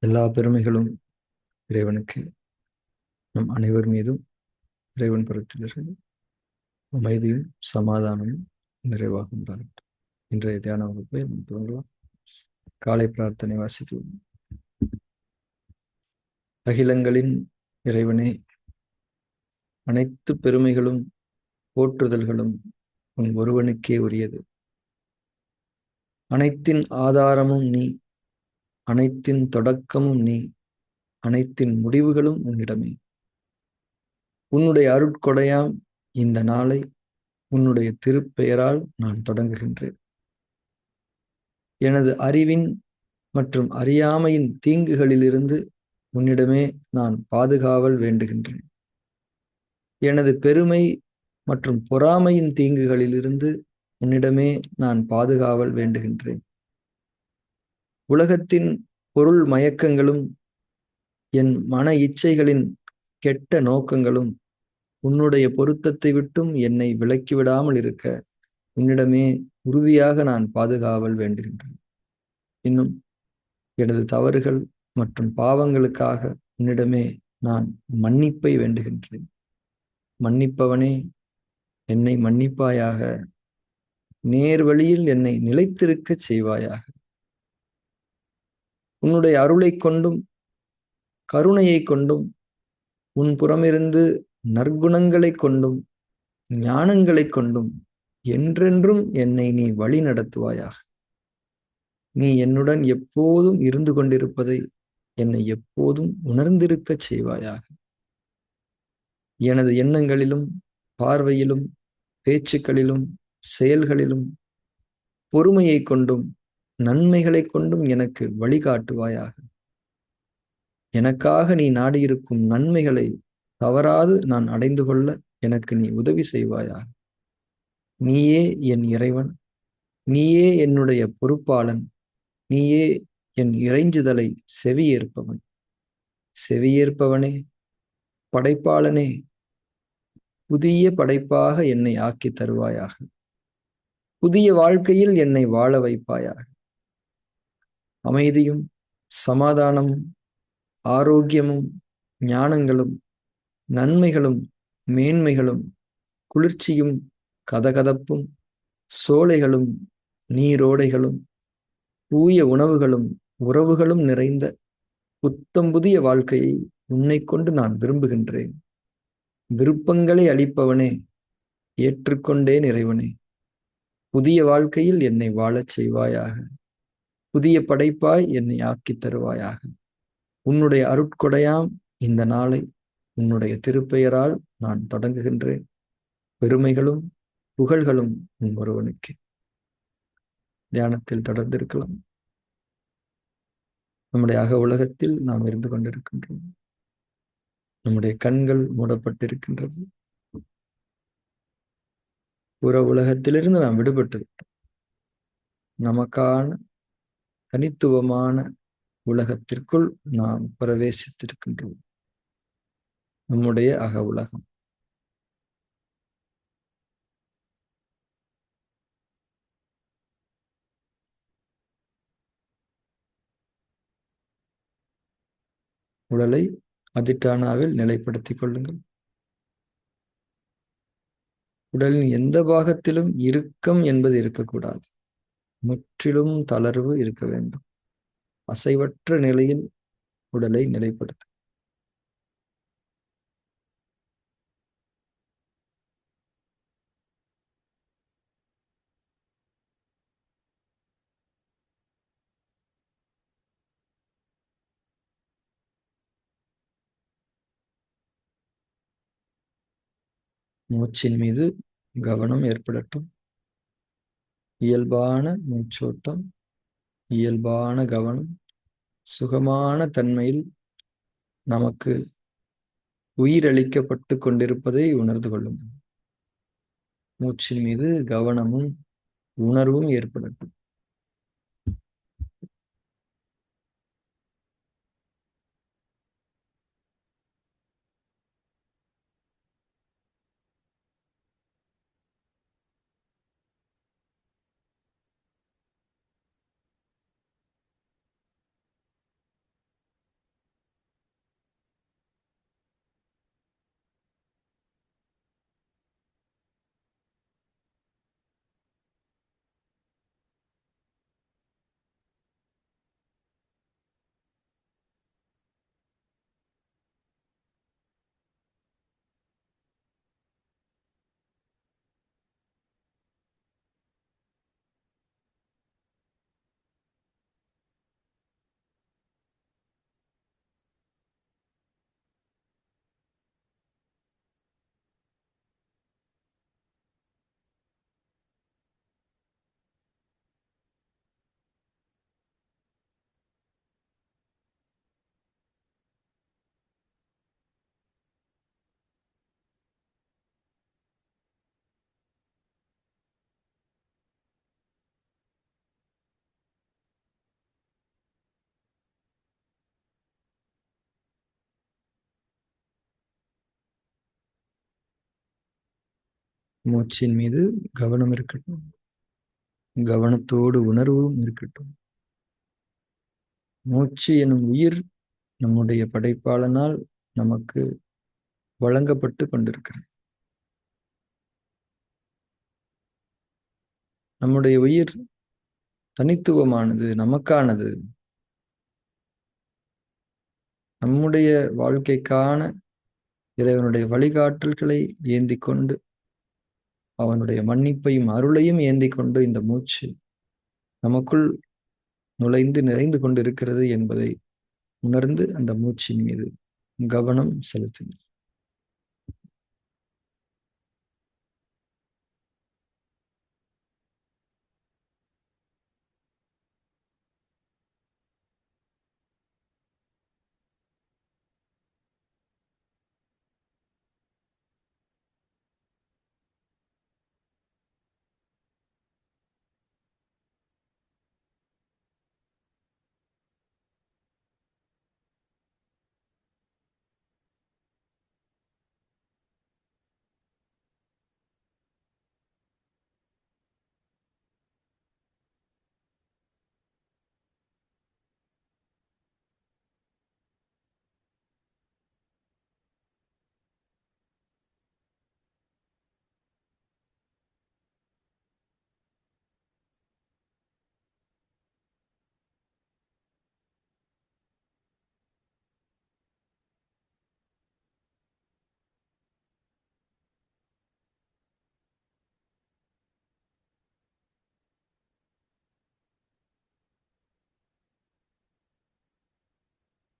எல்லா பெருமைகளும் இறைவனுக்கு. நம் அனைவர் மீதும் இறைவன் புறத்திலிருந்து அமைதியும் சமாதானமும் நிறைவாக உண்டாகட்டும். இன்றைய தியான வகுப்பை நாம் துவங்கலாம். காலை பிரார்த்தனை வாசிக்கலாம். அகிலங்களின் இறைவனே, அனைத்து பெருமைகளும் போற்றுதல்களும் உன் ஒருவனுக்கே உரியது. அனைத்தின் ஆதாரமும் நீ, அனைத்தின் தொடக்கமும் நீ, அனைத்தின் முடிவுகளும் உன்னிடமே. உன்னுடைய அருட்கொடையாம் இந்த நாளை உன்னுடைய திருப்பெயரால் நான் தொடங்குகின்றேன். எனது அறிவின் மற்றும் அறியாமையின் தீங்குகளிலிருந்து உன்னிடமே நான் பாதுகாவல் வேண்டுகின்றேன். எனது பெருமை மற்றும் பொறாமையின் தீங்குகளிலிருந்து உன்னிடமே நான் பாதுகாவல் வேண்டுகின்றேன். உலகத்தின் பொருள் மயக்கங்களும் என் மன இச்சைகளின் கெட்ட நோக்கங்களும் உன்னுடைய பொருத்தத்தை விட்டும் என்னை விலக்கிவிடாமல் இருக்க உன்னிடமே உறுதியாக நான் பாதுகாவல் வேண்டுகின்றேன். இன்னும் எனது தவறுகள் மற்றும் பாவங்களுக்காக உன்னிடமே நான் மன்னிப்பை வேண்டுகின்றேன். மன்னிப்பவனே, என்னை மன்னிப்பாயாக. நேர் வழியில் என்னை நிலைத்திருக்கச் செய்வாயாக. உன்னுடைய அருளை கொண்டும் கருணையை கொண்டும் உன் புறமிருந்து நற்குணங்களை கொண்டும் ஞானங்களை கொண்டும் என்றென்றும் என்னை நீ வழி நடத்துவாயாக. நீ என்னுடன் எப்போதும் இருந்து கொண்டிருப்பதை என்னை எப்போதும் உணர்ந்திருக்கச் செய்வாயாக. எனது எண்ணங்களிலும் பார்வையிலும் பேச்சுக்களிலும் செயல்களிலும் பொறுமையை கொண்டும் நன்மைகளை கொண்டும் எனக்கு வழிகாட்டுவாயாக. எனக்காக நீ நாடியிருக்கும் நன்மைகளை தவறாது நான் அடைந்து கொள்ள எனக்கு நீ உதவி செய்வாயாக. நீயே என் இறைவன், நீயே என்னுடைய பொறுப்பாளன், நீயே என் இறைஞ்சுதலை செவியேற்பவன். செவியேற்பவனே, படைப்பாளனே, புதிய படைப்பாக என்னை ஆக்கி தருவாயாக. புதிய வாழ்க்கையில் என்னை வாழ வைப்பாயாக. அமைதியும் சமாதானமும் ஆரோக்கியமும் ஞானங்களும் நன்மைகளும் மேன்மைகளும் குளிர்ச்சியும் கதகதப்பும் சோலைகளும் நீரோடைகளும் தூய உணவுகளும் உறவுகளும் நிறைந்த புத்தம் புதிய வாழ்க்கையை உன்னை கொண்டு நான் விரும்புகின்றேன். விருப்பங்களை அளிப்பவனே, ஏற்றுக்கொண்டேன் இறைவனே. புதிய வாழ்க்கையில் என்னை வாழச் செய்வாயாக. புதிய படைப்பாய் என்னை ஆக்கித் தருவாயாக. உன்னுடைய அருட்கொடையாம் இந்த நாளை உன்னுடைய திருப்பெயரால் நான் தொடங்குகின்றேன். பெருமைகளும் புகழ்களும் உன் ஒருவனுக்கு. தியானத்தில் தொடர்ந்திருக்கலாம். நம்முடைய அக உலகத்தில் நாம் இருந்து கொண்டிருக்கின்றோம். நம்முடைய கண்கள் மூடப்பட்டிருக்கின்றது. புற உலகத்திலிருந்து நாம் விடுபட்டு விட்டோம். நமக்கான தனித்துவமான உலகத்திற்குள் நாம் பிரவேசித்திருக்கின்றோம். நம்முடைய அக உலகம். உடலை அதிட்டானாவில் நிலைப்படுத்திக் கொள்ளுங்கள். உடலின் எந்த பாகத்திலும் இறுக்கம் என்பது இருக்கக்கூடாது. முற்றிலும் தளர்வு இருக்க வேண்டும். அசைவற்ற நிலையில் உடலை நிலைப்படுத்து. மூச்சின் மீது கவனம் ஏற்படட்டும். இயல்பான மூச்சோட்டம், இயல்பான கவனம், சுகமான தன்மையில் நமக்கு உயிரளிக்கப்பட்டு கொண்டிருப்பதை உணர்ந்து கொள்ளுங்கள். மூச்சின் மீது கவனமும் உணர்வும் ஏற்படட்டும். மூச்சின் மீது கவனம் இருக்கட்டும். கவனத்தோடு உணர்வும் இருக்கட்டும். மூச்சு எனும் உயிர் நம்முடைய படைப்பாளனால் நமக்கு வழங்கப்பட்டு கொண்டிருக்கிறது. நம்முடைய உயிர் தனித்துவமானது, நமக்கானது. நம்முடைய வாழ்க்கைக்கான இறைவனுடைய வழிகாட்டல்களை ஏந்தி கொண்டு, அவனுடைய மன்னிப்பையும் அருளையும் ஏந்தி கொண்டு இந்த மூச்சு நமக்குள் நுழைந்து நிறைந்து கொண்டிருக்கிறது என்பதை உணர்ந்து அந்த மூச்சின் மீது கவனம் செலுத்துங்கள்.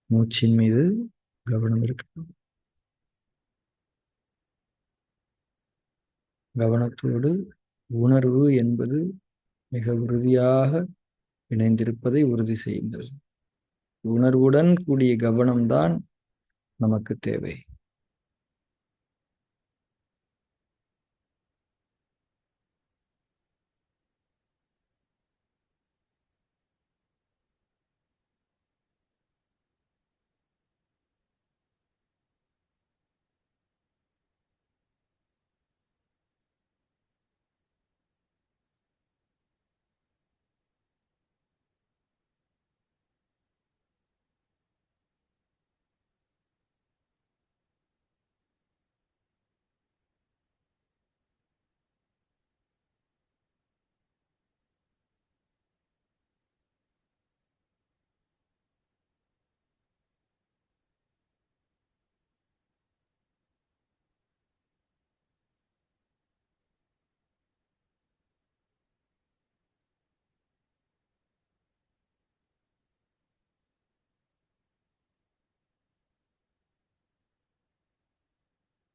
மூச்சின் மீது கவனம் இருக்கட்டும். கவனத்தோடு உணர்வு என்பது மிக உறுதியாக இணைந்திருப்பதை உறுதி செய்யுங்கள். உணர்வுடன் கூடிய கவனம்தான் நமக்கு தேவை.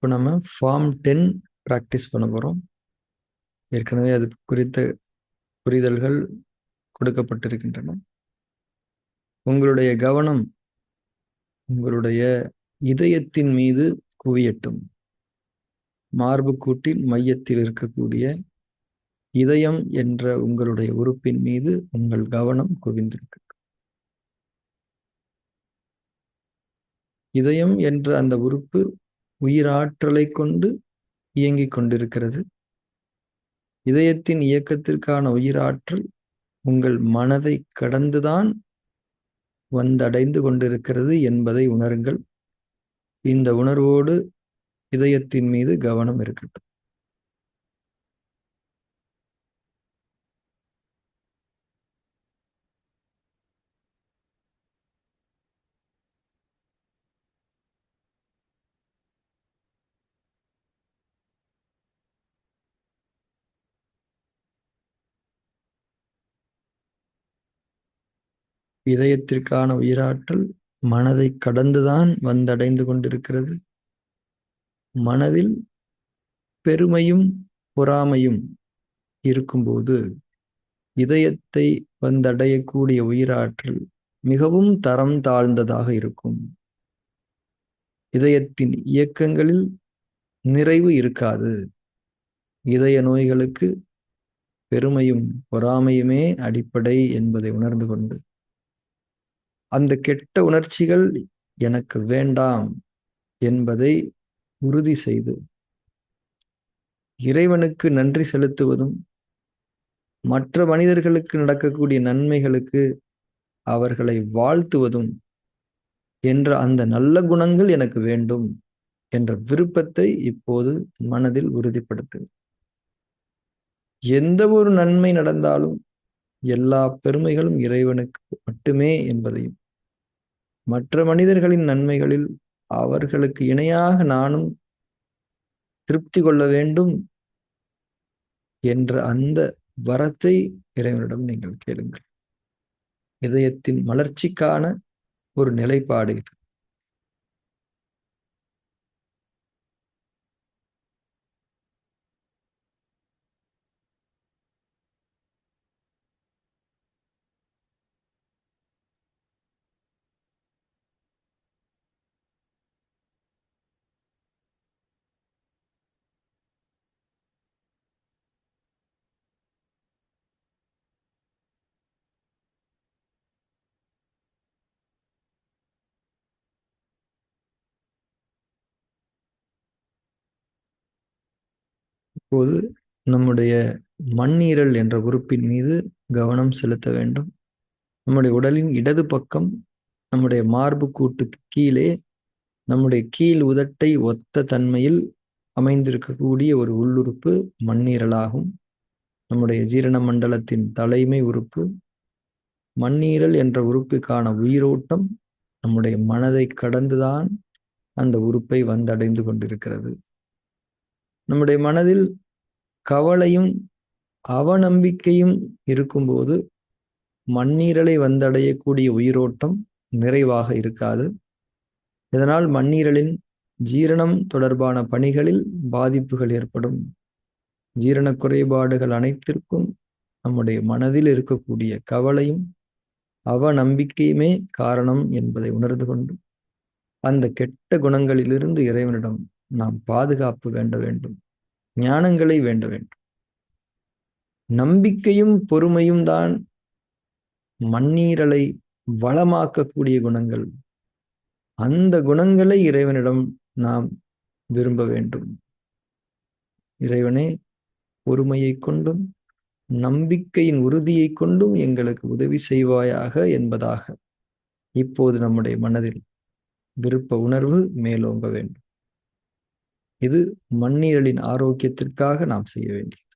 இப்போ நம்ம ஃபார்ம் 10 ப்ராக்டிஸ் பண்ண போகிறோம். ஏற்கனவே அது குறித்த புரிதல்கள் கொடுக்கப்பட்டிருக்கின்றன. உங்களுடைய கவனம் உங்களுடைய இதயத்தின் மீது குவியட்டும். மார்புக்கூட்டின் மையத்தில் இருக்கக்கூடிய இதயம் என்ற உங்களுடைய உறுப்பின் மீது உங்கள் கவனம் குவிந்திருக்கு. இதயம் என்ற அந்த உறுப்பு உயிராற்றலை கொண்டு இயங்கிக் கொண்டிருக்கிறது. இதயத்தின் இயக்கத்திற்கான உயிராற்றல் உங்கள் மனதை கடந்துதான் வந்தடைந்து கொண்டிருக்கிறது என்பதை உணருங்கள். இந்த உணர்வோடு இதயத்தின் மீது கவனம் இருக்கட்டும். இதயத்திற்கான உயிராற்றல் மனதை கடந்துதான் வந்தடைந்து கொண்டிருக்கிறது. மனதில் பெருமையும் பொறாமையும் இருக்கும்போது இதயத்தை வந்தடையக்கூடிய உயிராற்றல் மிகவும் தரம் தாழ்ந்ததாக இருக்கும். இதயத்தின் இயக்கங்களில் நிறைவு இருக்காது. இதய நோய்களுக்கு பெருமையும் பொறாமையுமே அடிப்படை என்பதை உணர்ந்து கொண்டு, அந்த கெட்ட உணர்ச்சிகள் எனக்கு வேண்டாம் என்பதை உறுதி செய்து, இறைவனுக்கு நன்றி செலுத்துவதும், மற்ற மனிதர்களுக்கு நடக்கக்கூடிய நன்மைகளுக்கு அவர்களை வாழ்த்துவதும் என்ற அந்த நல்ல குணங்கள் எனக்கு வேண்டும் என்ற விருப்பத்தை இப்போது மனதில் உறுதிப்படுத்து. எந்த ஒரு நன்மை நடந்தாலும் எல்லா பெருமைகளும் இறைவனுக்கு மட்டுமே என்பதையும், மற்ற மனிதர்களின் நன்மைகளில் அவர்களுக்கு இணையாக நானும் திருப்தி கொள்ள வேண்டும் என்ற அந்த வரத்தை இறைவனிடம் நீங்கள் கேளுங்கள். இதயத்தின் மலர்ச்சிக்கான ஒரு நிலைப்பாடு இது. இப்போது நம்முடைய மண்ணீரல் என்ற உறுப்பின் மீது கவனம் செலுத்த வேண்டும். நம்முடைய உடலின் இடது பக்கம், நம்முடைய மார்பு கூட்டுக்கு கீழே, நம்முடைய கீழ் உதட்டை ஒத்த தன்மையில் அமைந்திருக்கக்கூடிய ஒரு உள்ளுறுப்பு மண்ணீரலாகும். நம்முடைய ஜீரண மண்டலத்தின் தலைமை உறுப்பு. மண்ணீரல் என்ற உறுப்புக்கான உயிரோட்டம் நம்முடைய மனதை கடந்துதான் அந்த உறுப்பை வந்தடைந்து கொண்டிருக்கிறது. நம்முடைய மனதில் கவலையும் அவநம்பிக்கையும் இருக்கும்போது மண்ணீரலை வந்தடையக்கூடிய உயிரோட்டம் நிறைவாக இருக்காது. இதனால் மண்ணீரலின் ஜீரணம் தொடர்பான பணிகளில் பாதிப்புகள் ஏற்படும். ஜீரண குறைபாடுகள் அனைத்திற்கும் நம்முடைய மனதில் இருக்கக்கூடிய கவலையும் அவநம்பிக்கையுமே காரணம் என்பதை உணர்ந்து கொண்டு, அந்த கெட்ட குணங்களிலிருந்து இறைவனிடம் நாம் பாதுகாப்பு வேண்ட வேண்டும், ஞானங்களை வேண்ட வேண்டும். நம்பிக்கையும் பொறுமையும் தான் மண்ணீரலை வளமாக்கக்கூடிய குணங்கள். அந்த குணங்களை இறைவனிடம் நாம் விரும்ப வேண்டும். இறைவனே, பொறுமையை கொண்டும் நம்பிக்கையின் உறுதியை கொண்டும் எங்களுக்கு உதவி செய்வாயாக என்பதாக இப்போது நம்முடைய மனதில் விருப்ப உணர்வு மேலோங்க வேண்டும். இது மண்ணீரலின் ஆரோக்கியத்திற்காக நாம் செய்ய வேண்டியது.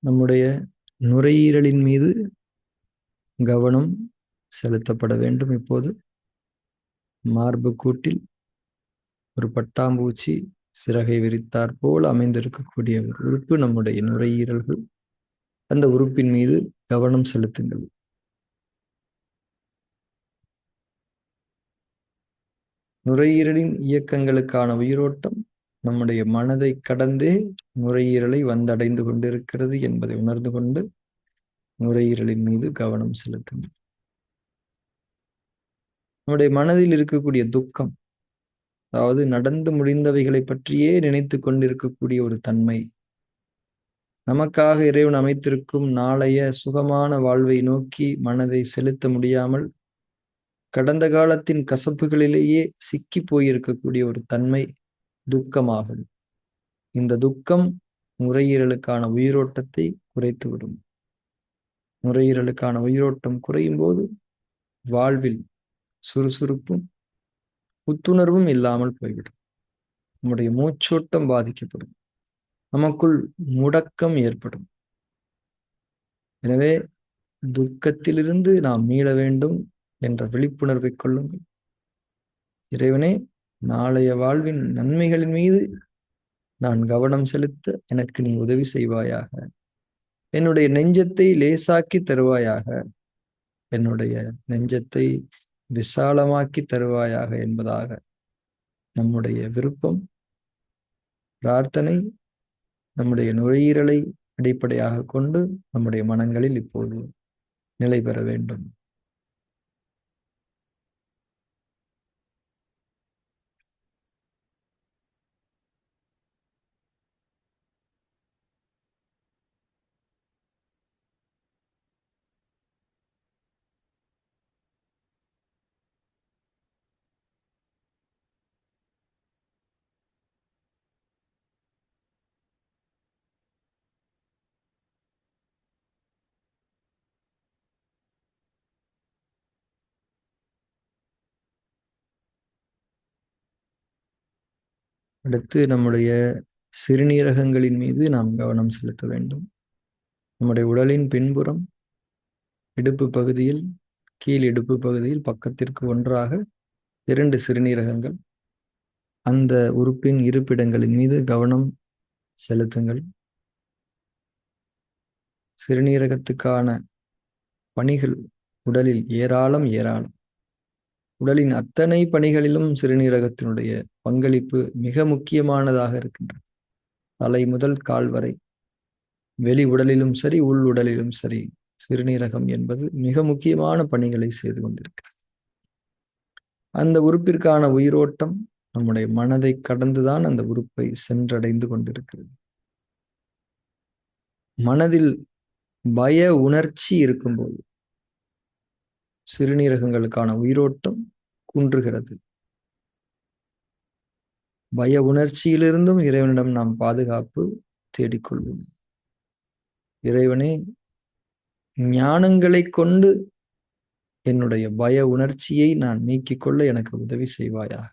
நம்முடைய நுரையீரலின் மீது கவனம் செலுத்தப்பட வேண்டும். இப்போது மார்பு கூட்டில் ஒரு பட்டாம்பூச்சி சிறகை விரித்தாற் போல் அமைந்திருக்கக்கூடிய ஒரு உறுப்பு நம்முடைய நுரையீரல்கள். அந்த உறுப்பின் மீது கவனம் செலுத்துங்கள். நுரையீரலின் இயக்கங்களுக்கான உயிரோட்டம் நம்முடைய மனதை கடந்தே நுரையீரலை வந்தடைந்து கொண்டிருக்கிறது என்பதை உணர்ந்து கொண்டு நுரையீரலின் மீது கவனம் செலுத்துங்கள். நம்முடைய மனதில் இருக்கக்கூடிய துக்கம், அதாவது நடந்து முடிந்தவைகளை பற்றியே நினைத்து கொண்டிருக்கக்கூடிய ஒரு தன்மை, நமக்காக இறைவன் அமைத்திருக்கும் நாளைய சுகமான வாழ்வை நோக்கி மனதை செலுத்த முடியாமல் கடந்த காலத்தின் கசப்புகளிலேயே சிக்கி போயிருக்கக்கூடிய ஒரு தன்மை துக்கமாகும். இந்த துக்கம் நுரையீரலுக்கான உயிரோட்டத்தை குறைத்துவிடும். நுரையீரலுக்கான உயிரோட்டம் குறையும் போது வாழ்வில் சுறுசுறுப்பும் புத்துணர்வும் இல்லாமல் போய்விடும். நம்முடைய மூச்சோட்டம் பாதிக்கப்படும். நமக்குள் முடக்கம் ஏற்படும். எனவே துக்கத்திலிருந்து நாம் மீள வேண்டும் என்ற விழிப்புணர்வை கொள்ளுங்கள். இறைவனே, நாளைய வாழ்வின் நன்மைகளின் மீது நான் கவனம் செலுத்த எனக்கு நீ உதவி செய்வாயாக. என்னுடைய நெஞ்சத்தை லேசாக்கி தருவாயாக. என்னுடைய நெஞ்சத்தை விசாலமாக்கி தருவாயாக என்பதாக நம்முடைய விருப்பம், பிரார்த்தனை, நம்முடைய நுரையீரலை அடிப்படையாக கொண்டு நம்முடைய மனங்களில் இப்போது நிலை பெற வேண்டும். அடுத்து நம்முடைய சிறுநீரகங்களின் மீது நாம் கவனம் செலுத்த வேண்டும். நம்முடைய உடலின் பின்புறம் இடுப்பு பகுதியில், கீழ் இடுப்பு பகுதியில் பக்கத்திற்கு ஒன்றாக 2 சிறுநீரகங்கள். அந்த உறுப்பின் இருப்பிடங்களின் மீது கவனம் செலுத்துங்கள். சிறுநீரகத்துக்கான பணிகள் உடலில் ஏராளம் ஏராளம். உடலின் அத்தனை பணிகளிலும் சிறுநீரகத்தினுடைய பங்களிப்பு மிக முக்கியமானதாக இருக்கின்றது. தலை முதல் கால் வரை, வெளி உடலிலும் சரி, உள் உடலிலும் சரி, சிறுநீரகம் என்பது மிக முக்கியமான பணிகளை செய்து கொண்டிருக்கிறது. அந்த உறுப்பிற்கான உயிரோட்டம் நம்முடைய மனதை கடந்துதான் அந்த உறுப்பை சென்றடைந்து கொண்டிருக்கிறது. மனதில் பய உணர்ச்சி இருக்கும்போது சிறுநீரகங்களுக்கான உயிரோட்டம் குன்றுகிறது. பய உணர்ச்சியிலிருந்தும் இறைவனிடம் நாம் பாதுகாப்பு தேடிக்கொள்வோம். இறைவனே, ஞானங்களை கொண்டு என்னுடைய பய உணர்ச்சியை நான் நீக்கிக் கொள்ள எனக்கு உதவி செய்வாயாக.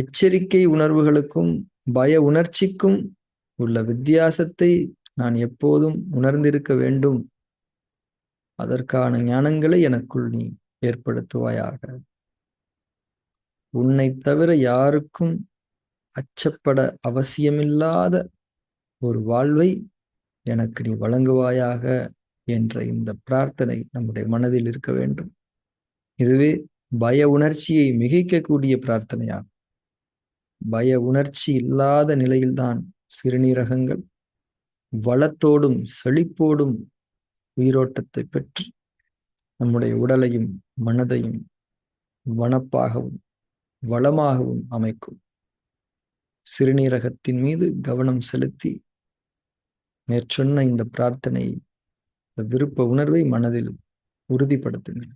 எச்சரிக்கை உணர்வுகளுக்கும் பய உணர்ச்சிக்கும் உள்ள வித்தியாசத்தை நான் எப்போதும் உணர்ந்திருக்க வேண்டும். அதற்கான ஞானங்களை எனக்குள் நீ ஏற்படுத்துவாயாக. உன்னை தவிர யாருக்கும் அச்சப்பட அவசியமில்லாத ஒரு வாழ்வை எனக்கு நீ வழங்குவாயாக என்ற இந்த பிரார்த்தனை நம்முடைய மனதில் இருக்க வேண்டும். இதுவே பய உணர்ச்சியை மிகைக்கக்கூடிய பிரார்த்தனையாகும். பய உணர்ச்சி இல்லாத நிலையில்தான் சிறுநீரகங்கள் வளத்தோடும் செழிப்போடும் உயிரோட்டத்தை பெற்று நம்முடைய உடலையும் மனதையும் வனப்பாகவும் வளமாகவும் அமைக்கும். சிறுநீரகத்தின் மீது கவனம் செலுத்தி மேற்சொன்ன இந்த பிரார்த்தனை, விருப்ப உணர்வை மனதில் உறுதிப்படுத்துங்கள்.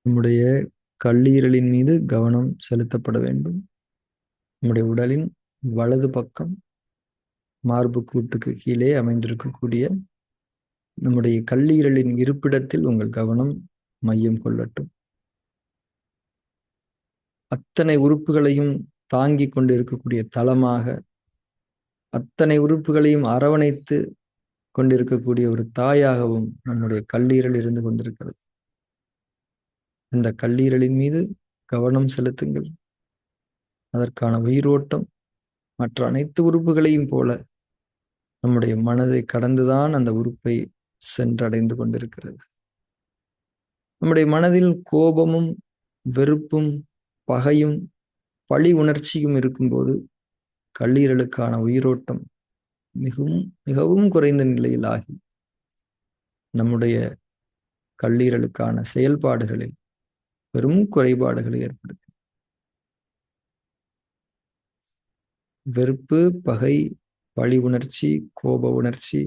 நம்முடைய கல்லீரலின் மீது கவனம் செலுத்தப்பட வேண்டும். நம்முடைய உடலின் வலது பக்கம் மார்பு கூட்டுக்கு கீழே அமைந்திருக்கக்கூடிய நம்முடைய கல்லீரலின் இருப்பிடத்தில் உங்கள் கவனம் மையம் கொள்ளட்டும். அத்தனை உறுப்புகளையும் தாங்கிக் கொண்டு இருக்கக்கூடிய தளமாக, அத்தனை உறுப்புகளையும் அரவணைத்து கொண்டிருக்கக்கூடிய ஒரு தாயாகவும் நம்முடைய கல்லீரல் இருந்து கொண்டிருக்கிறது. இந்த கல்லீரலின் மீது கவனம் செலுத்துங்கள். அதற்கான உயிரோட்டம் மற்ற அனைத்து உறுப்புகளையும் போல நம்முடைய மனதை கடந்துதான் அந்த உறுப்பை சென்றடைந்து கொண்டிருக்கிறது. நம்முடைய மனதில் கோபமும் வெறுப்பும் பகையும் பழி உணர்ச்சியும் இருக்கும்போது கல்லீரலுக்கான உயிரோட்டம் மிகவும் மிகவும் குறைந்த நிலையில் ஆகி நம்முடைய கல்லீரலுக்கான செயல்பாடுகளில் பெரும் குறைபாடுகளை ஏற்படுத்தும். வெறுப்பு, பகை, பழி உணர்ச்சி, கோப உணர்ச்சி,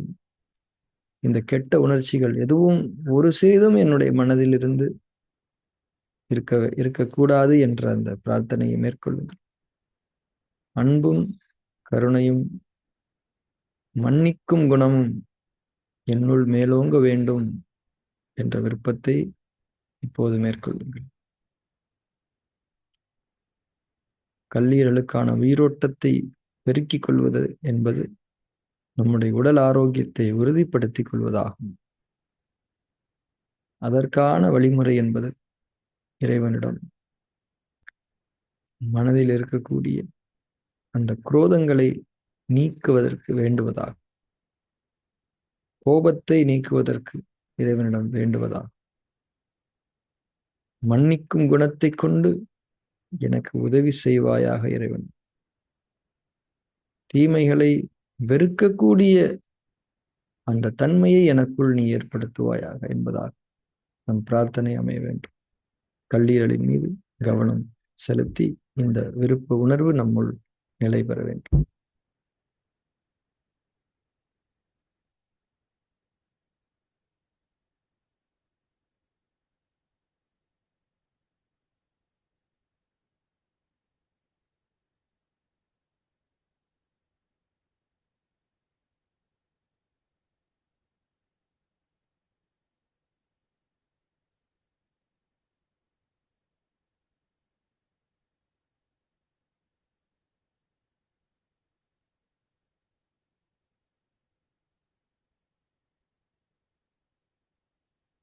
இந்த கெட்ட உணர்ச்சிகள் எதுவும் ஒரு சிறிதும் என்னுடைய மனதில் இருந்து இருக்கக்கூடாது என்ற அந்த பிரார்த்தனையை மேற்கொள்ளுங்கள். அன்பும் கருணையும் மன்னிக்கும் குணமும் என்னுள் மேலோங்க வேண்டும் என்ற விருப்பத்தை இப்போது மேற்கொள்ளுங்கள். கல்லீரலுக்கான உயிரோட்டத்தை பெருக்கிக் கொள்வது என்பது நம்முடைய உடல் ஆரோக்கியத்தை உறுதிப்படுத்திக் கொள்வதாகும். அதற்கான வழிமுறை என்பது இறைவனிடம் மனதில் இருக்கக்கூடிய அந்த குரோதங்களை நீக்குவதற்கு வேண்டுவதாகும். கோபத்தை நீக்குவதற்கு இறைவனிடம் வேண்டுவதாகும். மன்னிக்கும் குணத்தை கொண்டு எனக்கு உதவி செய்வாயாக இறைவன். தீமைகளை வெறுக்கக்கூடிய அந்த தன்மையை எனக்குள் நீ ஏற்படுத்துவாயாக என்பதாக நம் பிரார்த்தனை அமைய வேண்டும். கல்லீரலின் மீது கவனம் செலுத்தி இந்த விருப்ப உணர்வு நம்முள் நிலை பெற வேண்டும்.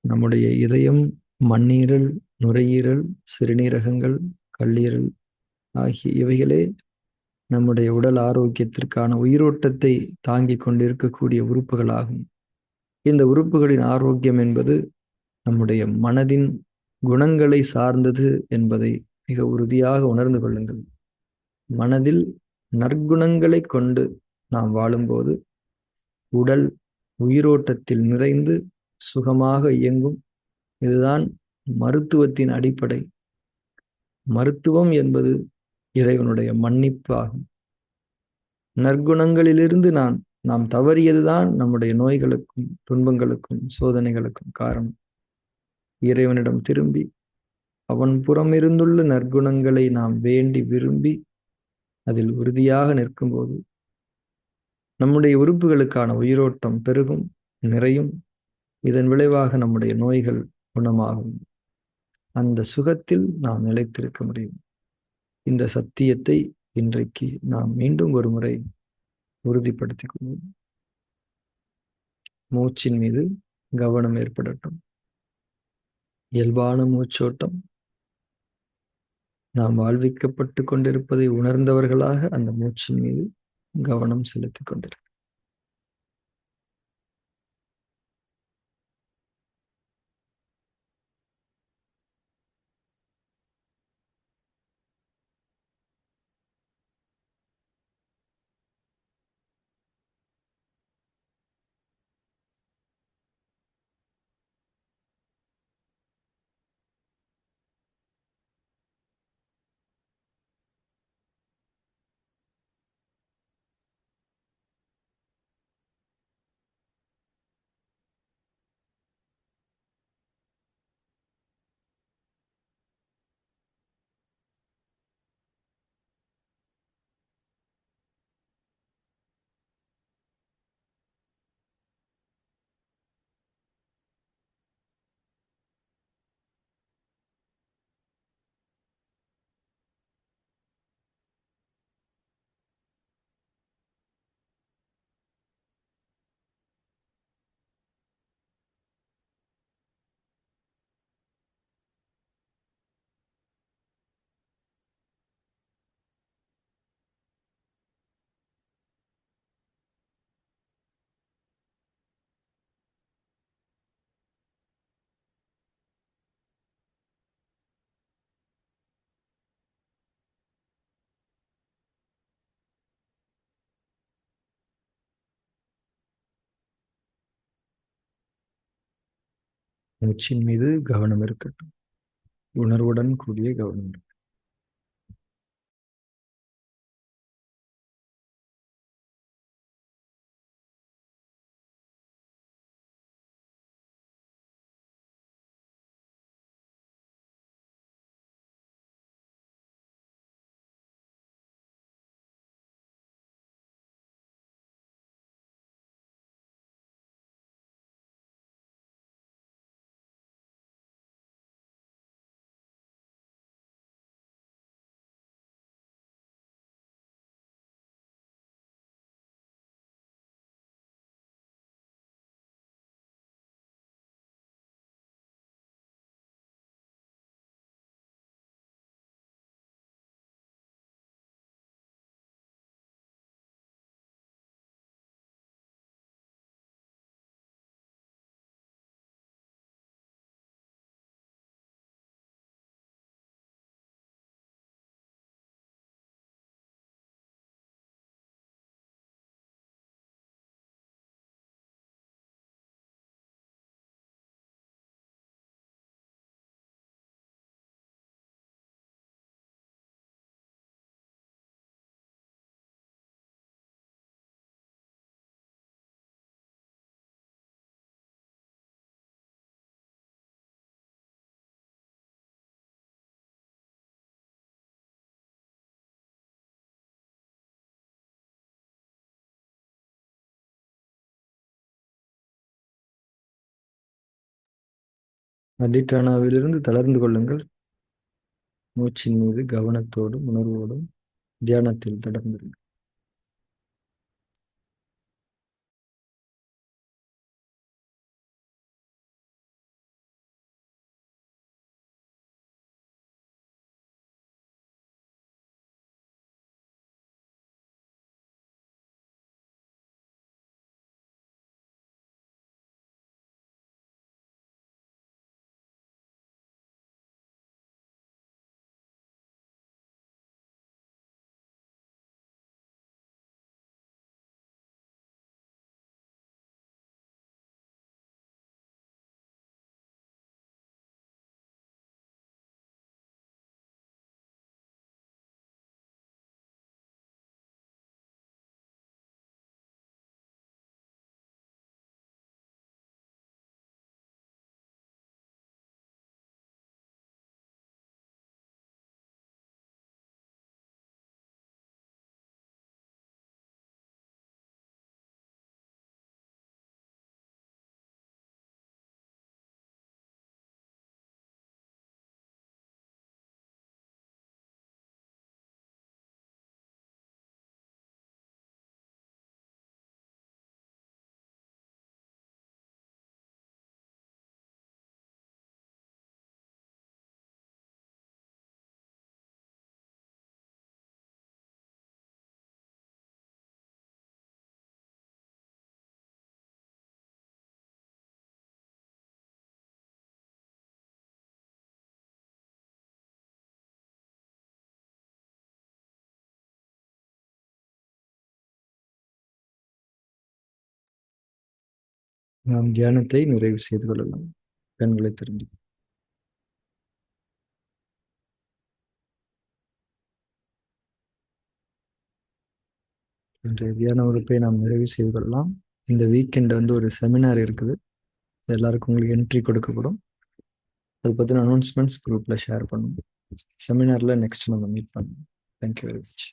நம்முடைய இதயம், மண்ணீரல், நுரையீரல், சிறுநீரகங்கள், கல்லீரல் ஆகிய இவைகளே நம்முடைய உடல் ஆரோக்கியத்திற்கான உயிரோட்டத்தை தாங்கிக் கொண்டிருக்கக்கூடிய உறுப்புகளாகும். இந்த உறுப்புகளின் ஆரோக்கியம் என்பது நம்முடைய மனதின் குணங்களை சார்ந்தது என்பதை மிக உறுதியாக உணர்ந்து கொள்ளுங்கள். மனதில் நற்குணங்களை கொண்டு நாம் வாழும்போது உடல் உயிரோட்டத்தில் நிறைந்து சுகமாக இயங்கும். இதுதான் மருத்துவத்தின் அடிப்படை. மருத்துவம் என்பது இறைவனுடைய மன்னிப்பு ஆகும். நற்குணங்களிலிருந்து நாம் தவறியதுதான் நம்முடைய நோய்களுக்கும் துன்பங்களுக்கும் சோதனைகளுக்கும் காரணம். இறைவனிடம் திரும்பி அவன் புறம் இருந்துள்ள நற்குணங்களை நாம் வேண்டி விரும்பி அதில் உறுதியாக நிற்கும்போது நம்முடைய உறுப்புகளுக்கான உயிரோட்டம் பெருகும், நிறையும். இதன் விளைவாக நம்முடைய நோய்கள் குணமாகும். அந்த சுகத்தில் நாம் நிலைத்திருக்க முடியும். இந்த சத்தியத்தை இன்றைக்கு நாம் மீண்டும் ஒரு முறை உறுதிப்படுத்திக் கொள்வோம். மூச்சின் மீது கவனம் ஏற்படட்டும். இயல்பான மூச்சோட்டம். நாம் வாழ்விக்கப்பட்டு கொண்டிருப்பதை உணர்ந்தவர்களாக அந்த மூச்சின் மீது கவனம் செலுத்திக் கொண்டிருக்கிறோம். மூச்சின் மீது கவனம் இருக்கட்டும். உணர்வுடன் கூடிய கவனம். அடிக்கானாவிலிருந்து தளர்ந்து கொள்ளுங்கள். மூச்சின் மீது கவனத்தோடும் உணர்வோடும் தியானத்தில் தொடர்ந்து. நாம் தியானத்தை நிறைவு செய்து கொள்ளலாம். கண்களை திறந்து. இன்றைய தியான வகுப்பை நாம் நிறைவு செய்து கொள்ளலாம். இந்த வீக்கெண்ட் ஒரு செமினார் இருக்குது. எல்லாருக்கும் உங்களுக்கு என்ட்ரி கொடுக்கப்படும். அது பற்றின அனௌன்ஸ்மெண்ட்ஸ் குரூப்பில் ஷேர் பண்ணுவோம். செமினாரில் நெக்ஸ்ட் நம்ம மீட் பண்ணுவோம். Thank you very much.